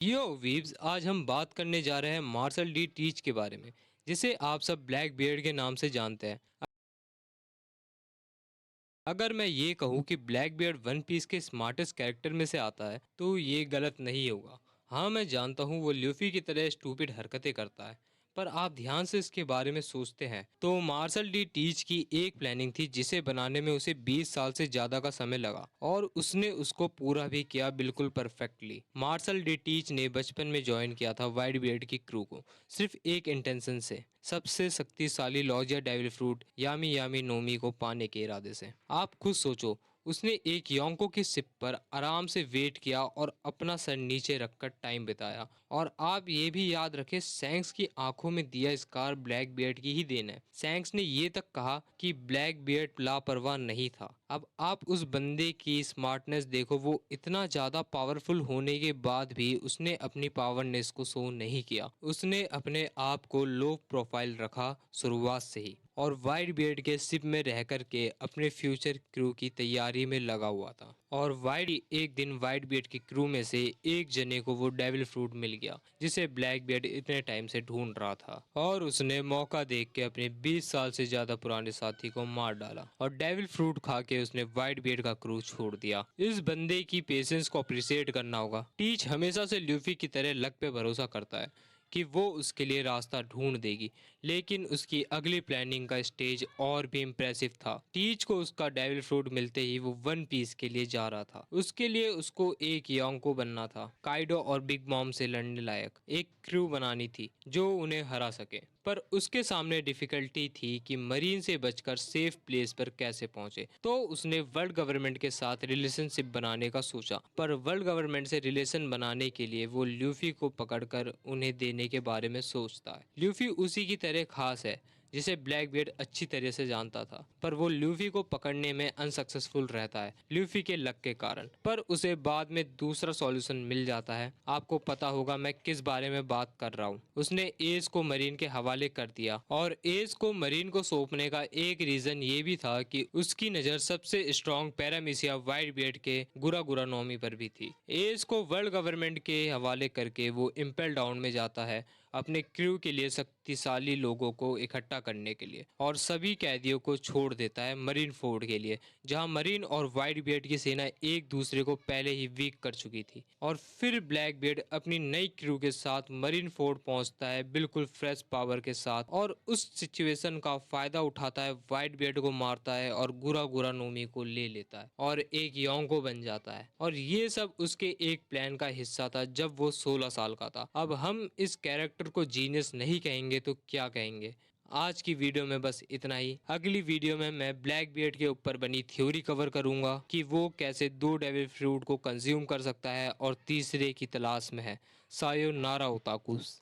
यो weaves, आज हम बात करने जा रहे हैं मार्शल डी टीच के बारे में, जिसे आप सब ब्लैक बियर्ड के नाम से जानते हैं। अगर मैं ये कहूँ कि ब्लैक बियर्ड वन पीस के स्मार्टेस्ट कैरेक्टर में से आता है तो ये गलत नहीं होगा। हाँ, मैं जानता हूँ वो ल्यूफी की तरह स्टूपिड हरकतें करता है, पर आप ध्यान से इसके बारे में सोचते हैं तो मार्शल डी टीच की एक प्लानिंग थी जिसे बनाने में उसे 20 साल से ज्यादा का समय लगा, और उसने उसको पूरा भी किया बिल्कुल परफेक्टली। मार्शल डी टीच ने बचपन में ज्वाइन किया था वाइट बियर्ड की क्रू को, सिर्फ एक इंटेंशन से, सबसे शक्तिशाली लॉज या डेविल फ्रूट यामी यामी नोमी को पाने के इरादे से। आप खुद सोचो, उसने एक योंको की शिप पर आराम से वेट किया और अपना सर नीचे रखकर टाइम बिताया। और आप ये भी याद रखें, सैंक्स की आंखों में दिया स्कार ब्लैक बियर्ड की ही देन है। सैंक्स ने ये तक कहा कि ब्लैक बियर्ड लापरवाह नहीं था। अब आप उस बंदे की स्मार्टनेस देखो, वो इतना ज्यादा पावरफुल होने के बाद भी उसने अपनी पावरनेस को शो नहीं किया। उसने अपने आप को लो प्रोफाइल रखा शुरुआत से ही, और वाइट बियर्ड के शिप में रह कर के अपने फ्यूचर क्रू की तैयारी में लगा हुआ था। और वाइट एक दिन वाइट बियर्ड की क्रू में से एक जने को वो डेविल फ्रूट मिल गया जिसे ब्लैक बियर्ड इतने टाइम से ढूंढ रहा था, और उसने मौका देख के अपने 20 साल से ज्यादा पुराने साथी को मार डाला और डेविल फ्रूट खा के उसने वाइट बियर्ड का क्रू छोड़ दिया। इस बंदे की पेशेंस को अप्रिशिएट करना होगा। टीच हमेशा से ल्यूफी की तरह लक पे भरोसा करता है कि वो उसके लिए रास्ता ढूंढ देगी, लेकिन उसकी अगली प्लानिंग का स्टेज और भी इम्प्रेसिव था। टीच को उसका डेविल फ्रूट मिलते ही वो वन पीस के लिए जा रहा था। उसके लिए उसको एक योंको बनना था, काइडो और बिग मॉम से लड़ने लायक एक क्रू बनानी थी जो उन्हें हरा सके। पर उसके सामने डिफिकल्टी थी कि मरीन से बचकर सेफ प्लेस पर कैसे पहुंचे। तो उसने वर्ल्ड गवर्नमेंट के साथ रिलेशनशिप बनाने का सोचा, पर वर्ल्ड गवर्नमेंट से रिलेशन बनाने के लिए वो ल्यूफी को पकड़कर उन्हें देने के बारे में सोचता है। ल्यूफी उसी की तरह खास है जिसे ब्लैक बियर्ड अच्छी तरह से जानता था, पर वो ल्यूफी को पकड़ने में अनसक्सेसफुल रहता है ल्यूफी के लक के कारण। पर उसे बाद में दूसरा सॉल्यूशन मिल जाता है। आपको पता होगा मैं किस बारे में बात कर रहा हूँ। उसने एज को मरीन के हवाले कर दिया, और एज को मरीन को सौंपने का एक रीजन ये भी था कि उसकी नज़र सबसे स्ट्रॉन्ग पैरामीसिया वाइट बियर्ड के गुरा गुरा नोमी पर भी थी। एज को वर्ल्ड गवर्नमेंट के हवाले करके वो इम्पेल डाउन में जाता है अपने क्रू के लिए शक्तिशाली लोगों को इकट्ठा करने के लिए, और सभी कैदियों को छोड़ देता है मरीन फोर्ड के लिए, जहां मरीन और वाइट बियर्ड की सेना एक दूसरे को पहले ही वीक कर चुकी थी। और फिर ब्लैक बियर्ड अपनी नई क्रू के साथ मरीन फोर्ड पहुंचता है बिल्कुल फ्रेश पावर के साथ, और उस सिचुएशन का फायदा उठाता है, वाइट बियर्ड को मारता है और गुरा गुरा नोमी को ले लेता है और एक योंको बन जाता है। और ये सब उसके एक प्लान का हिस्सा था जब वो 16 साल का था। अब हम इस कैरेक्टर को जीनियस नहीं कहेंगे तो क्या कहेंगे। आज की वीडियो में बस इतना ही। अगली वीडियो में मैं ब्लैक बियर्ड के ऊपर बनी थ्योरी कवर करूंगा कि वो कैसे दो डेविल फ्रूट को कंज्यूम कर सकता है और तीसरे की तलाश में है। सायोनारा ओताकुस।